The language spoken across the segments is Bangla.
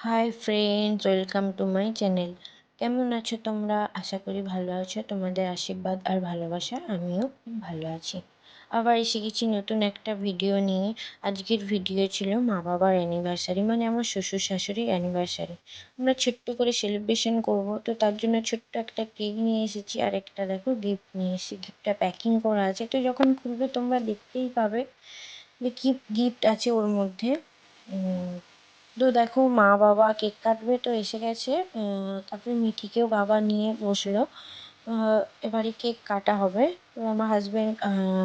Hi friends, welcome to my channel. কেমন আছো তোমরা? আশা করি ভালো আছো। তোমাদের আশীর্বাদ আর ভালোবাসা আমিও খুব ভালো আছি। আবার এসে গেছি নতুন একটা ভিডিও নিয়ে। আজকের ভিডিও ছিল মা বাবার অ্যানিভার্সারি, মানে আমার শ্বশুর শাশুড়ির অ্যানিভার্সারি। আমরা ছোট্ট করে সেলিব্রেশন করব, তো তার জন্য ছোট্ট একটা কেক নিয়ে এসেছি আর একটা দেখো গিফট নিয়ে এসেছি। গিফটটা প্যাকিং করা আছে, তো যখন খুলবে তোমরা দেখতেই পাবে যে কী গিফট আছে ওর মধ্যে। তো দেখো মা বাবা কেক কাটবে, তো এসে গেছে। তারপরে মিঠিকেও বাবা নিয়ে বসলো। এবারে কেক কাটা হবে। তো আমার হাজব্যান্ড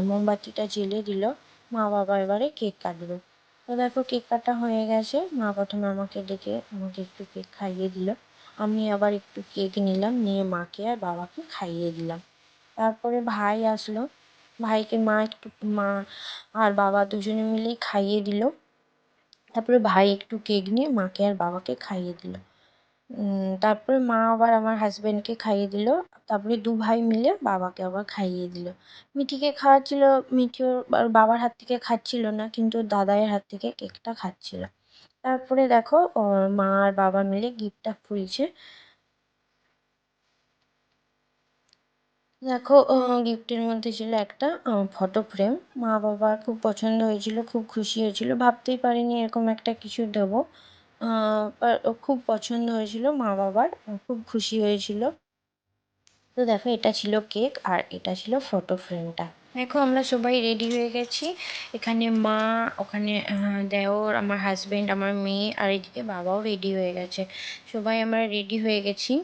মোমবাতিটা জ্বেলে দিল। মা বাবা এবারে কেক কাটবে। তো দেখো কেক কাটা হয়ে গেছে। মা প্রথমে আমাকে ডেকে আমাকে একটু কেক খাইয়ে দিল। আমি আবার একটু কেক নিলাম, নিয়ে মাকে আর বাবাকে খাইয়ে দিলাম। তারপরে ভাই আসলো। ভাইকে মা আর বাবা দুজনে মিলেই খাইয়ে দিল। তারপরে ভাই একটু কেক নিয়ে মাকে আর বাবাকে খাইয়ে দিল। তারপরে মা আবার আমার হাজব্যান্ডকে খাইয়ে দিল। তারপরে দু ভাই মিলে বাবাকে আবার খাইয়ে দিল। মিঠিকে খাওয়াচ্ছিল। মিঠি ওর বাবার হাত থেকে খাচ্ছিল না, কিন্তু দাদাইয়ের হাত থেকে কেকটা খাচ্ছিল। তারপরে দেখো ওর মা আর বাবা মিলে গিফটটা খুলছে। দেখো গিফটের মধ্যে ছিল একটা ফটো ফ্রেম। মা বাবার খুব পছন্দ হয়েছিল, খুব খুশি হয়েছিল। ভাবতেই পারিনি এরকম একটা কিছু দেবো। খুব পছন্দ হয়েছিল মা বাবার, খুব খুশি হয়েছিল। তো দেখো এটা ছিল কেক আর এটা ছিল ফটো ফ্রেমটা। দেখো আমরা সবাই রেডি হয়ে গেছি। এখানে মা, ওখানে দেওর, আমার হাজব্যান্ড, আমার মেয়ে, আর এদিকে বাবাও রেডি হয়ে গেছে। সবাই আমরা রেডি হয়ে গেছি।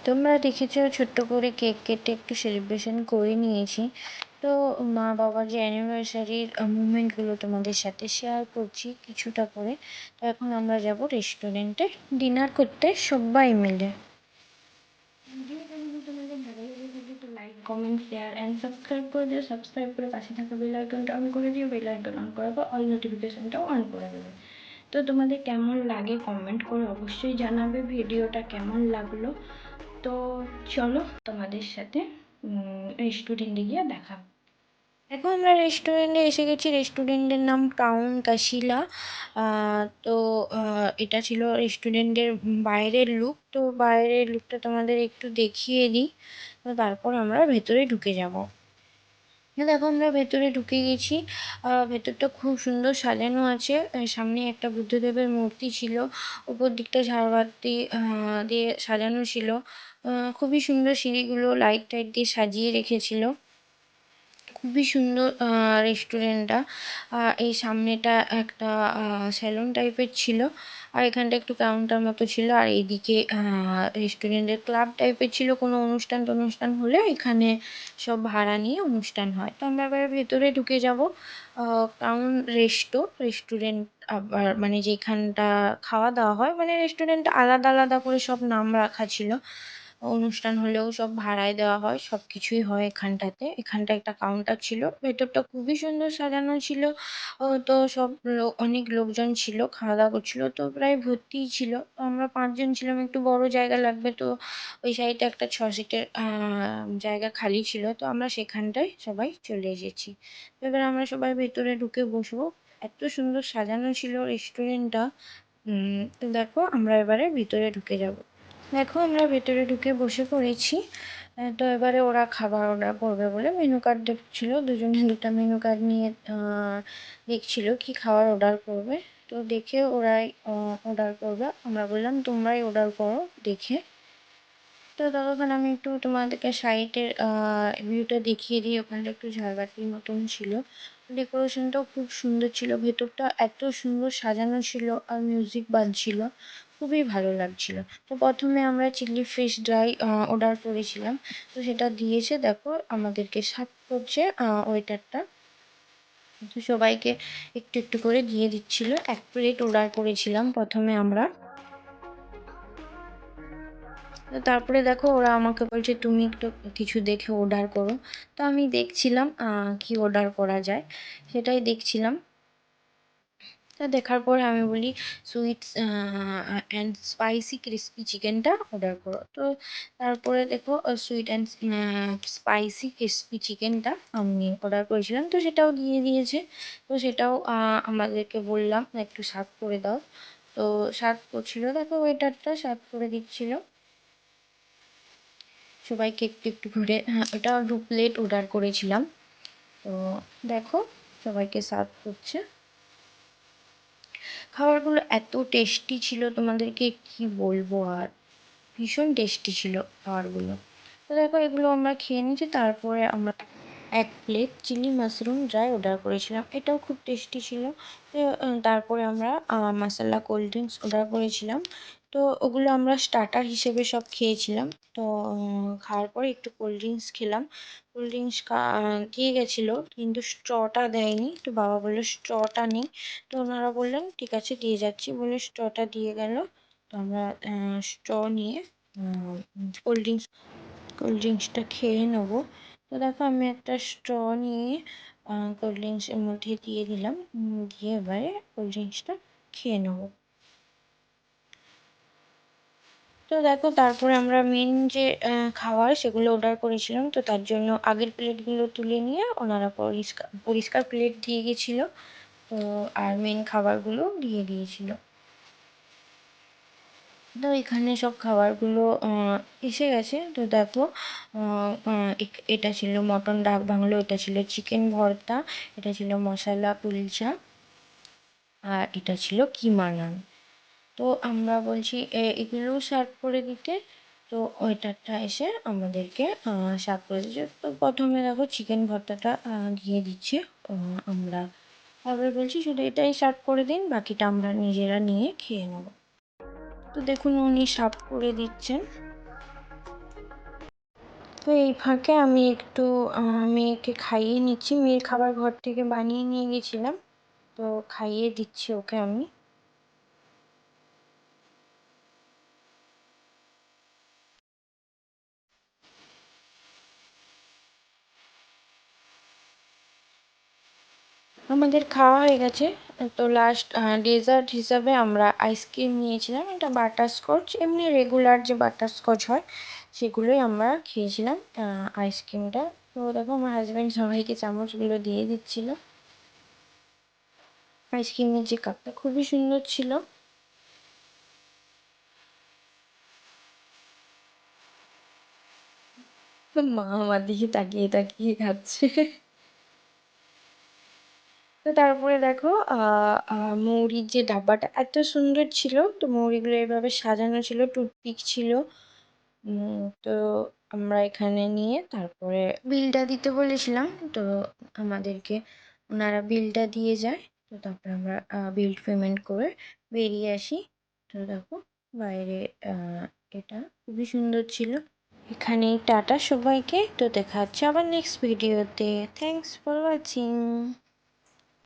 তোমরা দেখেছো ছোট্ট করে কেক কেটে একটু সেলিব্রেশন করে নিয়েছি। তো মা বাবার যে অ্যানিভার্সারির মুমেন্টগুলো তোমাদের সাথে শেয়ার করছি কিছুটা করে। তো এখন আমরা যাব রেস্টুরেন্টে ডিনার করতে সবাই মিলে। ভিডিও কেমন তোমাদের ভালো লেগে থাকে তো like, comment, share and subscribe করে দিও। সাবস্ক্রাইব করে পাশে থাকা বেল আইকনটা অন করে দিও। বেল আইকন অন করার পর অল নোটিফিকেশনটাও অন করে দেবে। তো তোমাদের কেমন লাগে কমেন্ট করে অবশ্যই জানাবে ভিডিওটা কেমন লাগলো। তো চলো তোমাদের সাথে রেস্টুরেন্টে গিয়ে দেখা। দেখো আমরা রেস্টুরেন্টে এসে গেছি। রেস্টুরেন্টের নাম টাউন কাশিলা। তো এটা ছিল রেস্টুরেন্টের বাইরের লুক। তো বাইরের লুকটা তোমাদের একটু দেখিয়ে দিই, তো তারপর আমরা ভেতরে ঢুকে যাব। দেখো আমরা ভেতরে ঢুকে গেছি। ভেতরটা খুব সুন্দর সাজানো আছে। সামনে একটা বুদ্ধদেবের মূর্তি ছিল। উপর দিকটা ঝাড়বাতি দিয়ে সাজানো ছিল। খুবই সুন্দর, সিঁড়িগুলো লাইট টাইট দিয়ে সাজিয়ে রেখেছিল। খুবই সুন্দর রেস্টুরেন্টটা। এই সামনেটা একটা সেলুন টাইপের ছিল, আর এখানটা একটু কাউন্টার মতো ছিল, আর এইদিকে রেস্টুরেন্টের ক্লাব টাইপের ছিল। কোনো অনুষ্ঠান টনুষ্ঠান হলে এখানে সব ভাড়া নিয়ে অনুষ্ঠান হয়। তো আমরা এবার ভেতরে ঢুকে যাব। টাউন রেস্টুরেন্ট আবার মানে যেখানটা খাওয়া দাওয়া হয়, মানে রেস্টুরেন্ট আলাদা আলাদা করে সব নাম রাখা ছিল। অনুষ্ঠান হলেও সব ভাড়ায় দেওয়া হয়, সব কিছুই হয় এখানটাতে। এখানটা একটা কাউন্টার ছিল, ভেতরটা খুবই সুন্দর সাজানো ছিল। তো সব অনেক লোকজন ছিল, খাওয়া দাওয়া করছিল, তো প্রায় ভর্তিই ছিল। তো আমরা 5 জন ছিলাম, একটু বড় জায়গা লাগবে, তো ওই সাইডে একটা 6 সিটের জায়গা খালি ছিল, তো আমরা সেখানটায় সবাই চলে এসেছি। তো এবার আমরা সবাই ভেতরে ঢুকে বসবো। এত সুন্দর সাজানো ছিল রেস্টুরেন্টটা। তো দেখো আমরা এবারে ভিতরে ঢুকে যাব। দেখো আমরা ভেতরে ঢুকে বসে পড়েছি। তো এবারে ওরা খাবার অর্ডার করবে বলে মেনু কার্ড দেখছিল। দুজনে দুটো মেনু কার্ড নিয়ে দেখছিল কি খাবার অর্ডার করবে। তো দেখে ওরাই অর্ডার করবে। আমরা বললাম তোমরাই অর্ডার করো দেখে। তো তখন আমি একটু তোমাদেরকে সাইটের ভিউটা দেখিয়ে দিই। ওখানটা একটু ঝাড়বাতির মতন ছিল। ডেকোরেশনটাও খুব সুন্দর ছিল। ভেতরটা এত সুন্দর সাজানো ছিল আর মিউজিক বাজছিল, খুবই ভালো লাগছিল। তো প্রথমে আমরা চিলি ফিশ ড্রাই অর্ডার করেছিলাম। তো সেটা দিয়েছে, দেখো আমাদেরকে সার্ভ করছে ওয়েটারটা। তো সবাইকে একটু একটু করে দিয়ে দিচ্ছিল। 1 প্লেট অর্ডার করেছিলাম প্রথমে আমরা। তো তারপরে দেখো ওরা আমাকে বলছে তুমি একটু কিছু দেখে অর্ডার করো। তো আমি দেখছিলাম কি অর্ডার করা যায়, সেটাই দেখছিলাম। তা দেখার পরে আমি বলি সুইট অ্যান্ড স্পাইসি ক্রিস্পি চিকেনটা অর্ডার করো। তো তারপরে দেখো সুইট অ্যান্ড স্পাইসি ক্রিস্পি চিকেনটা আমি অর্ডার করেছিলাম, তো সেটাও দিয়ে দিয়েছে। তো সেটাও আমাদেরকে বললাম একটু সার্ভ করে দাও। তো তো সার্ভ করছিল, দেখো ওয়েটারটা সার্ভ করে দিচ্ছিল সবাইকে একটু একটু করে। হ্যাঁ, এটা 2 প্লেট অর্ডার করেছিলাম। তো দেখো সবাইকে সার্ভ করছে। খাবারগুলো এত টেস্টি ছিল, তোমাদেরকে কি বলবো আর, ভীষণ টেস্টি ছিল খাবারগুলো। তো দেখো এগুলো আমরা খেয়ে নিয়েছি, তারপরে আমরা 1 plate chilli mushroom dry order করেছিলাম, এটাও খুব টেস্টি ছিল। তো তারপরে আমরা মাসালা কোল্ড ড্রিঙ্কস অর্ডার করেছিলাম। তো ওগুলো আমরা স্টার্টার হিসেবে সব খেয়েছিলাম। তো খাওয়ার পরে একটু কোল্ড ড্রিঙ্কস খেলাম। কোল্ড ড্রিঙ্কস দিয়ে গেছিলো কিন্তু স্ট্রটা দেয়নি, তো বাবা বললো স্ট্রটা নেই। তো ওনারা বললেন ঠিক আছে দিয়ে যাচ্ছি বলে স্ট্রটা দিয়ে গেল। তো আমরা স্ট্র নিয়ে কোল্ড ড্রিঙ্কসটা খেয়ে নেবো। তো দেখো আমি একটা স্ট্র নিয়ে কোল্ড ড্রিঙ্কসের মধ্যে দিয়ে দিলাম, দিয়ে এবারে কোল্ড ড্রিঙ্কসটা খেয়ে নেবো। তো দেখো তারপরে আমরা মেন যে খাবার সেগুলো অর্ডার করেছিলাম, তো তার জন্য আগের প্লেটগুলো তুলে নিয়ে ওনারা পরিষ্কার পরিষ্কার প্লেট দিয়ে গেছিলো। তো আর মেন খাবারগুলো দিয়ে দিয়েছিল। তো এখানে সব খাবারগুলো এসে গেছে। তো দেখো এটা ছিল মটন ডাক বাংলো, এটা ছিল চিকেন ভর্তা, এটা ছিল মশলা কুলচা, আর এটা ছিল কিমা নান। তো আমরা বলছি এগুলোও সার্ভ করে দিতে। তো ওয়েটারটা এসে আমাদেরকে সার্ভ করে দিচ্ছে। তো প্রথমে দেখো চিকেন ভর্তাটা দিয়ে দিচ্ছে। আমরা আবার বলছি শুধু এটাই সার্ভ করে দিন, বাকিটা আমরা নিজেরা নিয়ে খেয়ে নেবো। তো দেখুন উনি সার্ভ করে দিচ্ছেন। তো এই ফাঁকে আমি একটু মেয়েকে খাইয়ে নিচ্ছি, মেয়ের খাবার ঘর থেকে বানিয়ে নিয়ে গেছিলাম, তো খাইয়ে দিচ্ছি ওকে আমি। আমাদের খাওয়া হয়ে গেছে। তো লাস্ট ডেজার্ট হিসাবে আমরা আইসক্রিম নিয়েছিলাম, এটা বাটারস্কচ, এমনি রেগুলার যে বাটারস্কচ হয় সেগুলোই আমরা খেয়েছিলাম আইসক্রিমটা। তো দেখো আমার হাজব্যান্ড সবাইকে চামচগুলো দিয়ে দিচ্ছিলো। আইসক্রিমের যে কাপটা খুবই সুন্দর ছিল। তো মা আমার দিকে তাকিয়ে তাকিয়ে খাচ্ছে। তো তারপরে দেখো মৌরির যে ডাব্বাটা এত সুন্দর ছিল, তো মৌরিগুলো এভাবে সাজানো ছিল, টুথপিক ছিল। তো আমরা এখানে নিয়ে তারপরে বিলটা দিতে বলেছিলাম, তো আমাদেরকে ওনারা বিলটা দিয়ে যায়। তো তারপরে আমরা বিল পেমেন্ট করে বেরিয়ে আসি। তো দেখো বাইরে এটা খুবই সুন্দর ছিল। এখানেই টাটা সবাইকে, তো দেখা হচ্ছে আবার নেক্সট ভিডিওতে। Thanks for watching.